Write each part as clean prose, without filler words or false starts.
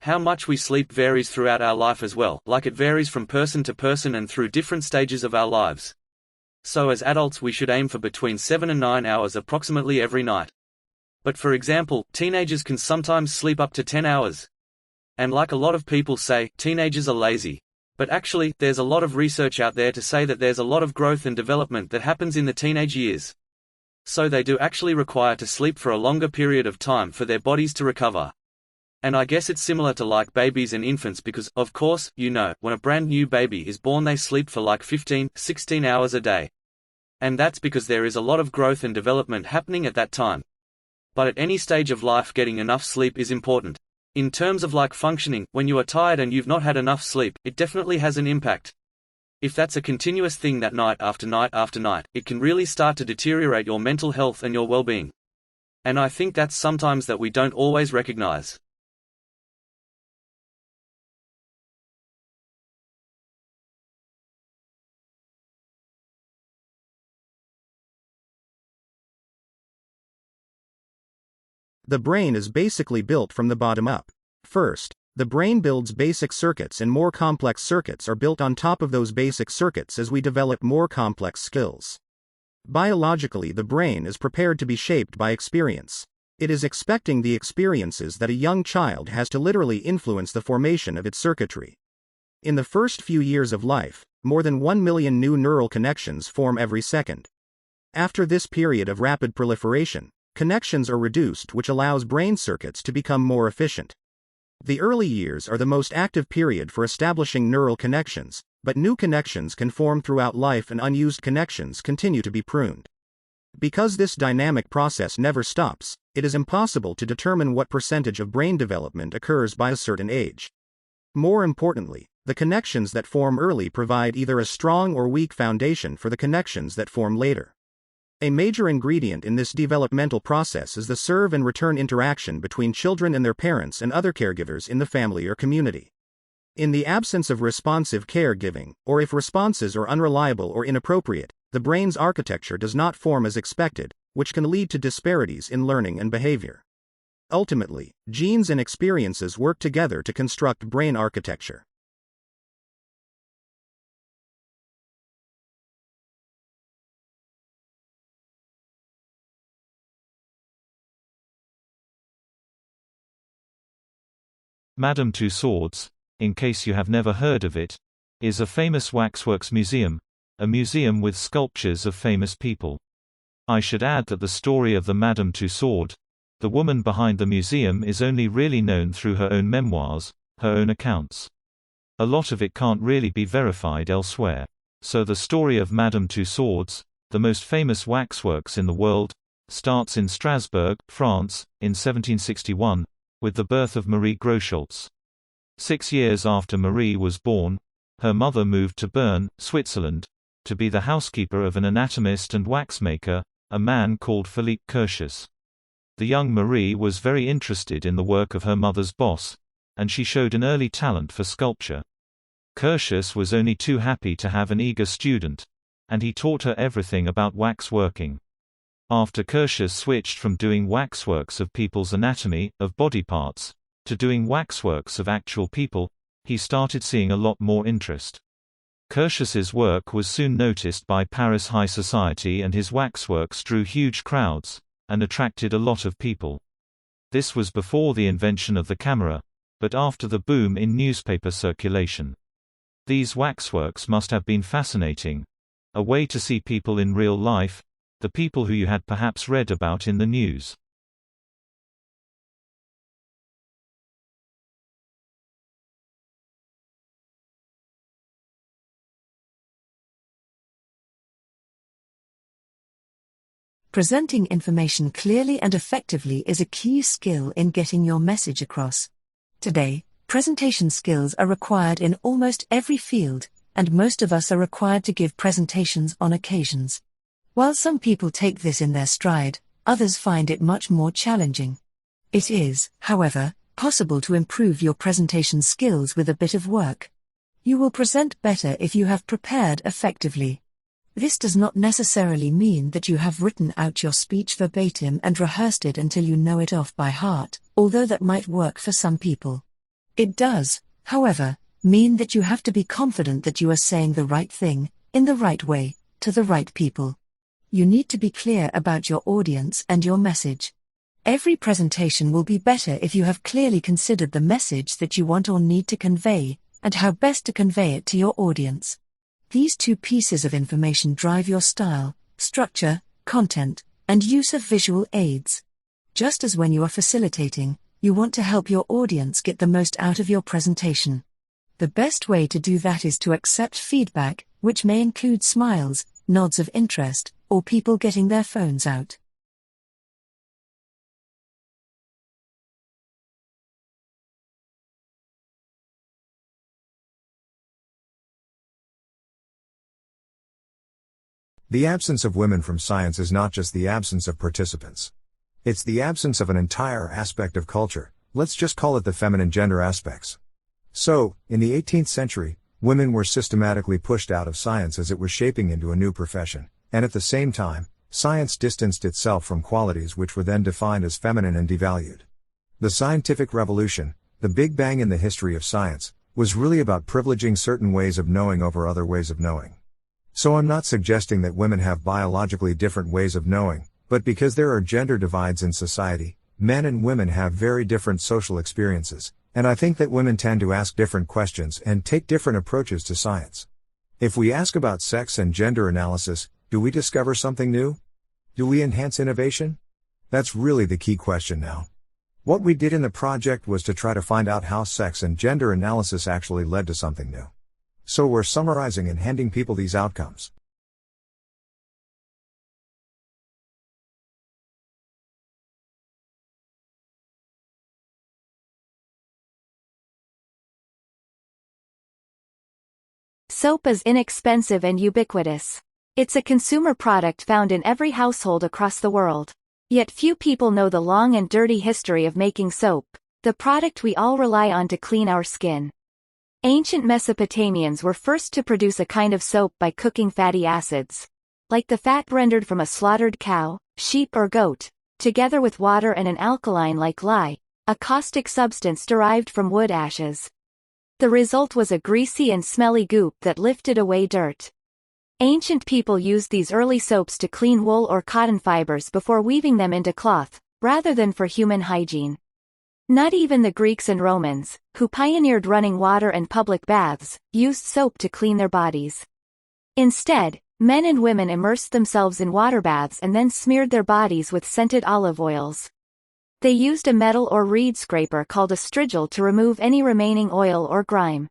How much we sleep varies throughout our life as well, like it varies from person to person and through different stages of our lives. So as adults we should aim for between 7 and 9 hours approximately every night. But for example, teenagers can sometimes sleep up to 10 hours. And like a lot of people say, teenagers are lazy. But actually, there's a lot of research out there to say that there's a lot of growth and development that happens in the teenage years. So they do actually require to sleep for a longer period of time for their bodies to recover. And I guess it's similar to like babies and infants because, of course, you know, when a brand new baby is born they sleep for like 15, 16 hours a day. And that's because there is a lot of growth and development happening at that time. But at any stage of life getting enough sleep is important. In terms of like functioning, when you are tired and you've not had enough sleep, it definitely has an impact. If that's a continuous thing that night after night after night, it can really start to deteriorate your mental health and your well-being. And I think that's sometimes that we don't always recognize. The brain is basically built from the bottom up. First, the brain builds basic circuits and more complex circuits are built on top of those basic circuits as we develop more complex skills. Biologically, the brain is prepared to be shaped by experience. It is expecting the experiences that a young child has to literally influence the formation of its circuitry. In the first few years of life, more than 1 million new neural connections form every second. After this period of rapid proliferation, connections are reduced, which allows brain circuits to become more efficient. The early years are the most active period for establishing neural connections, but new connections can form throughout life and unused connections continue to be pruned. Because this dynamic process never stops, it is impossible to determine what percentage of brain development occurs by a certain age. More importantly, the connections that form early provide either a strong or weak foundation for the connections that form later. A major ingredient in this developmental process is the serve and return interaction between children and their parents and other caregivers in the family or community. In the absence of responsive caregiving, or if responses are unreliable or inappropriate, the brain's architecture does not form as expected, which can lead to disparities in learning and behavior. Ultimately, genes and experiences work together to construct brain architecture. Madame Tussauds, in case you have never heard of it, is a famous waxworks museum, a museum with sculptures of famous people. I should add that the story of the Madame Tussaud, the woman behind the museum, is only really known through her own memoirs, her own accounts. A lot of it can't really be verified elsewhere. So the story of Madame Tussauds, the most famous waxworks in the world, starts in Strasbourg, France, in 1761, with the birth of Marie Groscholz. 6 years after Marie was born, her mother moved to Bern, Switzerland, to be the housekeeper of an anatomist and waxmaker, a man called Philippe Curtius. The young Marie was very interested in the work of her mother's boss, and she showed an early talent for sculpture. Curtius was only too happy to have an eager student, and he taught her everything about wax working. After Curtius switched from doing waxworks of people's anatomy, of body parts, to doing waxworks of actual people, he started seeing a lot more interest. Curtius's work was soon noticed by Paris high society, and his waxworks drew huge crowds, and attracted a lot of people. This was before the invention of the camera, but after the boom in newspaper circulation. These waxworks must have been fascinating. A way to see people in real life, the people who you had perhaps read about in the news. Presenting information clearly and effectively is a key skill in getting your message across. Today, presentation skills are required in almost every field, and most of us are required to give presentations on occasions. While some people take this in their stride, others find it much more challenging. It is, however, possible to improve your presentation skills with a bit of work. You will present better if you have prepared effectively. This does not necessarily mean that you have written out your speech verbatim and rehearsed it until you know it off by heart, although that might work for some people. It does, however, mean that you have to be confident that you are saying the right thing, in the right way, to the right people. You need to be clear about your audience and your message. Every presentation will be better if you have clearly considered the message that you want or need to convey, and how best to convey it to your audience. These two pieces of information drive your style, structure, content, and use of visual aids. Just as when you are facilitating, you want to help your audience get the most out of your presentation. The best way to do that is to accept feedback, which may include smiles, nods of interest, or people getting their phones out. The absence of women from science is not just the absence of participants. It's the absence of an entire aspect of culture, let's just call it the feminine gender aspects. So, in the 18th century, women were systematically pushed out of science as it was shaping into a new profession, and at the same time, science distanced itself from qualities which were then defined as feminine and devalued. The scientific revolution, the Big Bang in the history of science, was really about privileging certain ways of knowing over other ways of knowing. So I'm not suggesting that women have biologically different ways of knowing, but because there are gender divides in society, men and women have very different social experiences, and I think that women tend to ask different questions and take different approaches to science. If we ask about sex and gender analysis, do we discover something new? Do we enhance innovation? That's really the key question now. What we did in the project was to try to find out how sex and gender analysis actually led to something new. So we're summarizing and handing people these outcomes. Soap is inexpensive and ubiquitous. It's a consumer product found in every household across the world. Yet few people know the long and dirty history of making soap, the product we all rely on to clean our skin. Ancient Mesopotamians were first to produce a kind of soap by cooking fatty acids, like the fat rendered from a slaughtered cow, sheep or goat, together with water and an alkaline like lye, a caustic substance derived from wood ashes. The result was a greasy and smelly goop that lifted away dirt. Ancient people used these early soaps to clean wool or cotton fibers before weaving them into cloth, rather than for human hygiene. Not even the Greeks and Romans, who pioneered running water and public baths, used soap to clean their bodies. Instead, men and women immersed themselves in water baths and then smeared their bodies with scented olive oils. They used a metal or reed scraper called a strigil to remove any remaining oil or grime.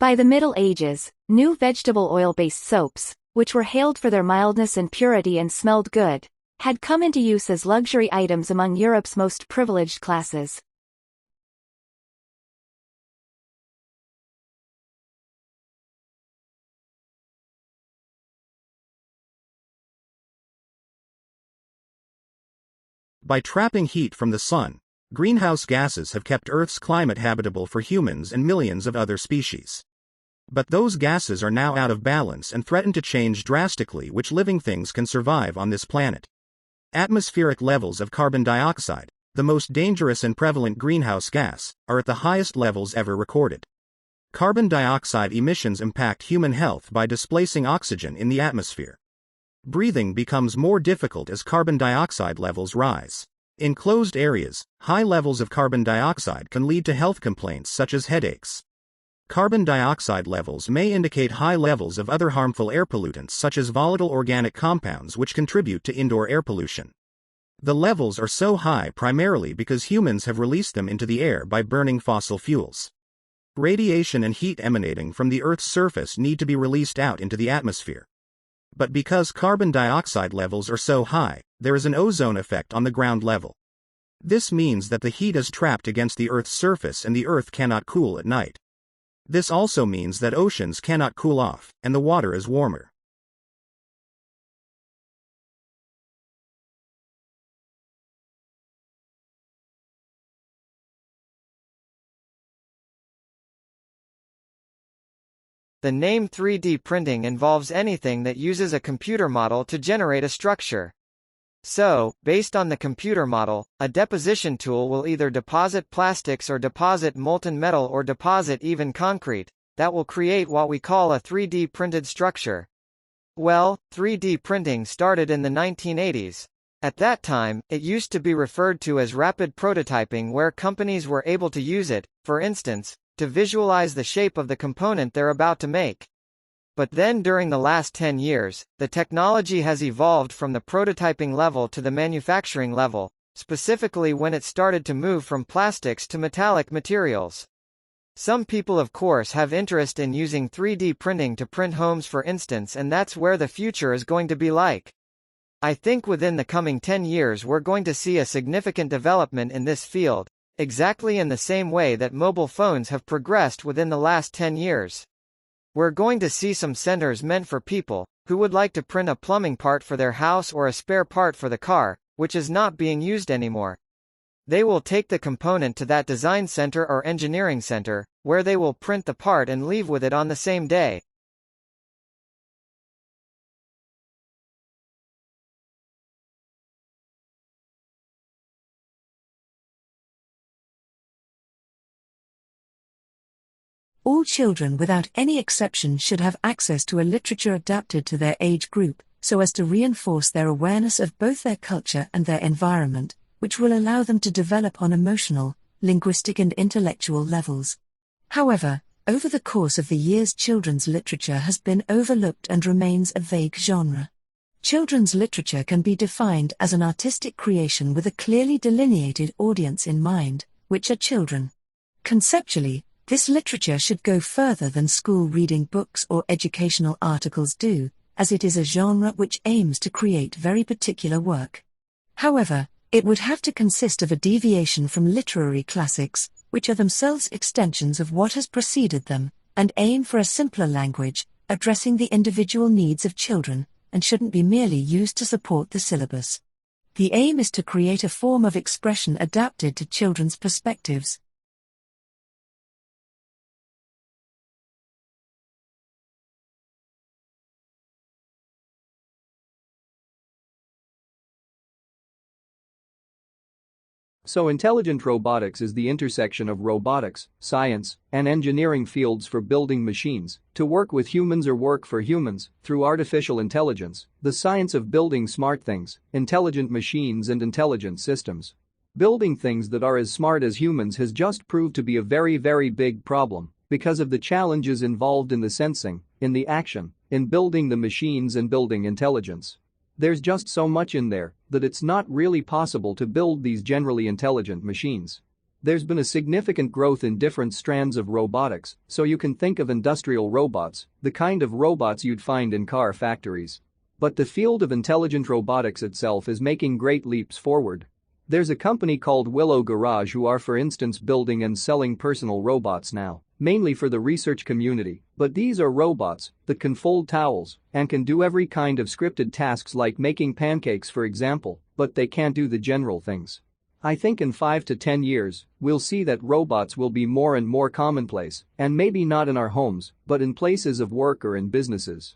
By the Middle Ages, new vegetable oil-based soaps, which were hailed for their mildness and purity and smelled good, had come into use as luxury items among Europe's most privileged classes. By trapping heat from the sun, greenhouse gases have kept Earth's climate habitable for humans and millions of other species. But those gases are now out of balance and threaten to change drastically which living things can survive on this planet. Atmospheric levels of carbon dioxide, the most dangerous and prevalent greenhouse gas, are at the highest levels ever recorded. Carbon dioxide emissions impact human health by displacing oxygen in the atmosphere. Breathing becomes more difficult as carbon dioxide levels rise. In closed areas, high levels of carbon dioxide can lead to health complaints such as headaches. Carbon dioxide levels may indicate high levels of other harmful air pollutants such as volatile organic compounds which contribute to indoor air pollution. The levels are so high primarily because humans have released them into the air by burning fossil fuels. Radiation and heat emanating from the Earth's surface need to be released out into the atmosphere. But because carbon dioxide levels are so high, there is an ozone effect on the ground level. This means that the heat is trapped against the Earth's surface and the Earth cannot cool at night. This also means that oceans cannot cool off, and the water is warmer. The name 3D printing involves anything that uses a computer model to generate a structure. So, based on the computer model, a deposition tool will either deposit plastics or deposit molten metal or deposit even concrete, that will create what we call a 3D printed structure. Well, 3D printing started in the 1980s. At that time, it used to be referred to as rapid prototyping, where companies were able to use it, for instance, to visualize the shape of the component they're about to make. But then during the last 10 years, the technology has evolved from the prototyping level to the manufacturing level, specifically when it started to move from plastics to metallic materials. Some people of course have interest in using 3D printing to print homes for instance, and that's where the future is going to be like. I think within the coming 10 years we're going to see a significant development in this field, exactly in the same way that mobile phones have progressed within the last 10 years. We're going to see some centers meant for people who would like to print a plumbing part for their house or a spare part for the car, which is not being used anymore. They will take the component to that design center or engineering center, where they will print the part and leave with it on the same day. All children without any exception should have access to a literature adapted to their age group, so as to reinforce their awareness of both their culture and their environment, which will allow them to develop on emotional, linguistic and intellectual levels. However, over the course of the years children's literature has been overlooked and remains a vague genre. Children's literature can be defined as an artistic creation with a clearly delineated audience in mind, which are children. Conceptually, this literature should go further than school reading books or educational articles do, as it is a genre which aims to create very particular work. However, it would have to consist of a deviation from literary classics, which are themselves extensions of what has preceded them, and aim for a simpler language, addressing the individual needs of children, and shouldn't be merely used to support the syllabus. The aim is to create a form of expression adapted to children's perspectives. So intelligent robotics is the intersection of robotics, science, and engineering fields for building machines to work with humans or work for humans through artificial intelligence, the science of building smart things, intelligent machines and intelligent systems. Building things that are as smart as humans has just proved to be a very, very big problem because of the challenges involved in the sensing, in the action, in building the machines and building intelligence. There's just so much in there that it's not really possible to build these generally intelligent machines. There's been a significant growth in different strands of robotics, so you can think of industrial robots, the kind of robots you'd find in car factories. But the field of intelligent robotics itself is making great leaps forward. There's a company called Willow Garage who are for instance building and selling personal robots now, mainly for the research community, but these are robots that can fold towels and can do every kind of scripted tasks like making pancakes for example, but they can't do the general things. I think in 5 to 10 years, we'll see that robots will be more and more commonplace, and maybe not in our homes, but in places of work or in businesses.